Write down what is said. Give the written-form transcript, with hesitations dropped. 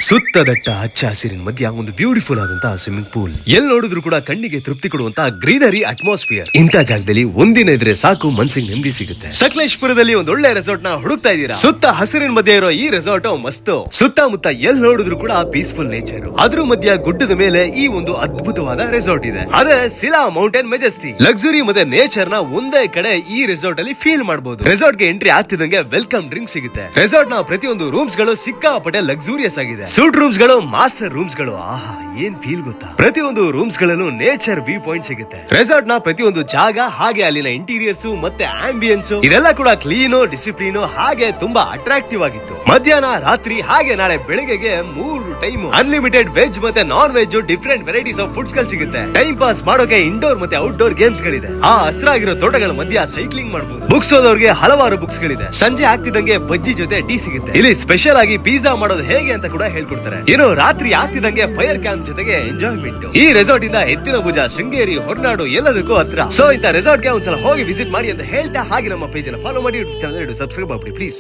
ಸುತ್ತ ದಟ್ಟ ಹಚ್ಚ ಹಸಿರಿನ ಮಧ್ಯ ಒಂದು ಬ್ಯೂಟಿಫುಲ್ ಆದಂತಹ ಸ್ವಿಮ್ಮಿಂಗ್ ಪೂಲ್ ಎಲ್ಲಿ ನೋಡಿದ್ರು ಕೂಡ ಕಣ್ಣಿಗೆ ತೃಪ್ತಿ ಕೊಡುವಂತಹ ಗ್ರೀನರಿ ಅಟ್ಮಾಸ್ಫಿಯರ್. ಇಂಥ ಜಾಗದಲ್ಲಿ ಒಂದಿನ ಇದ್ರೆ ಸಾಕು, ಮನಸ್ಸಿಗೆ ನೆಮ್ಮದಿ ಸಿಗುತ್ತೆ. ಸಕಲೇಶ್ಪುರದಲ್ಲಿ ಒಂದು ಒಳ್ಳೆ ರೆಸಾರ್ಟ್ ನ ಹುಡುಕ್ತಾ ಇದ್ದೀರಾ? ಸುತ್ತ ಹಸಿರಿನ ಮಧ್ಯೆ ಇರೋ ಈ ರೆಸಾರ್ಟ್ ಮಸ್ತು. ಸುತ್ತಮುತ್ತ ಎಲ್ಲಿ ನೋಡಿದ್ರು ಕೂಡ ಪೀಸ್ಫುಲ್ ನೇಚರ್. ಅದ್ರ ಮಧ್ಯ ಗುಡ್ಡದ ಮೇಲೆ ಈ ಒಂದು ಅದ್ಭುತವಾದ ರೆಸಾರ್ಟ್ ಇದೆ. ಅದೇ ಸಿಲಾ ಮೌಂಟೇನ್ ಮೆಜೆಸ್ಟಿಕ್. ಲಕ್ಸುರಿ ಮತ್ತೆ ನೇಚರ್ ನ ಒಂದೇ ಕಡೆ ಈ ರೆಸಾರ್ಟ್ ಅಲ್ಲಿ ಫೀಲ್ ಮಾಡಬಹುದು. ರೆಸಾರ್ಟ್ ಗೆ ಎಂಟ್ರಿ ಆಗ್ತಿದಂಗೆ ವೆಲ್ಕಮ್ ಡ್ರಿಂಕ್ ಸಿಗುತ್ತೆ. ರೆಸಾರ್ಟ್ ನ ಪ್ರತಿಯೊಂದು ರೂಮ್ಸ್ ಗಳು ಸಿಕ್ಕಾಪಟ್ಟೆ ಲಕ್ಸುರಿಯಸ್ ಆಗಿದೆ. ಸೂಟ್ ರೂಮ್ಸ್ ಗಳು, ಮಾಸ್ಟರ್ ರೂಮ್ಸ್ ಗಳು, ಆಹಾ ಏನ್ ಫೀಲ್ ಗೊತ್ತಾ. ಪ್ರತಿಯೊಂದು ರೂಮ್ಸ್ ಗಳಲ್ಲೂ ನೇಚರ್ ವ್ಯೂ ಪಾಯಿಂಟ್ ಸಿಗುತ್ತೆ. ರೆಸಾರ್ಟ್ ನ ಪ್ರತಿಯೊಂದು ಜಾಗ ಹಾಗೆ ಅಲ್ಲಿನ ಇಂಟೀರಿಯರ್ಸ್ ಮತ್ತೆ ಆಂಬಿಯನ್ಸ್ ಇದೆಲ್ಲ ಕೂಡ ಕ್ಲೀನ್, ಡಿಸಿಪ್ಲಿನ್ ಹಾಗೆ ತುಂಬಾ ಅಟ್ರಾಕ್ಟಿವ್ ಆಗಿತ್ತು. ಮಧ್ಯಾಹ್ನ, ರಾತ್ರಿ ಹಾಗೆ ನಾಳೆ ಬೆಳಿಗ್ಗೆಗೆ 3 ಟೈಮ್ ಅನ್ಲಿಮಿಟೆಡ್ ವೆಜ್ ಮತ್ತೆ non veg different varieties of foods ಗಳು ಸಿಗುತ್ತೆ. ಟೈಮ್ ಪಾಸ್ ಮಾಡೋಕೆ ಇಂಡೋರ್ ಮತ್ತೆ ಔಟ್ಡೋರ್ ಗೇಮ್ಸ್ ಗಳಿದೆ. ಆ ಹಸಿರಾಗಿರೋ ತೋಟಗಳ ಮಧ್ಯ ಸೈಕ್ಲಿಂಗ್ ಮಾಡಬಹುದು. ಬುಕ್ಸ್ ಓದೋರ್ಗೆ ಹಲವಾರು ಬುಕ್ಸ್ ಗಳಿದೆ. ಸಂಜೆ ಆಗ್ತಿದಂಗೆ ಬಜ್ಜಿ ಜೊತೆ ಟೀ ಸಿಗುತ್ತೆ. ಇಲ್ಲಿ ಸ್ಪೆಷಲ್ ಆಗಿ ಪಿಜ್ಜಾ ಮಾಡೋದು ಹೇಗೆ ಅಂತ ಕೂಡ ಹೇಳ್ಕೊಡ್ತಾರೆ. ಇನ್ನು ರಾತ್ರಿ ಆಗ್ತಿದಂಗೆ ಫೈರ್ ಕ್ಯಾಂಪ್ ಜೊತೆಗೆ ಎಂಜಾಯ್ಮೆಂಟ್. ಈ ರೆಸಾರ್ಟ್ ಇಂದ ಎತ್ತಿನ ಭುಜ, ಶೃಂಗೇರಿ, ಹೊರನಾಡು ಎಲ್ಲದಕ್ಕೂ ಹತ್ರ. ಸೊ ಇಂತ ರೆಸಾರ್ಟ್ ಗೆ ಒಂದ್ಸಲ ಹೋಗಿ ವಿಸಿಟ್ ಮಾಡಿ ಅಂತ ಹೇಳ್ತಾ, ಹಾಗೆ ನಮ್ಮ ಪೇಜ್ ಅನ್ನು ಫಾಲೋ ಮಾಡಿ, ಚಾನಲ್ ಸಬ್ಸ್ಕ್ರೈಬ್ ಮಾಡಿ ಪ್ಲೀಸ್.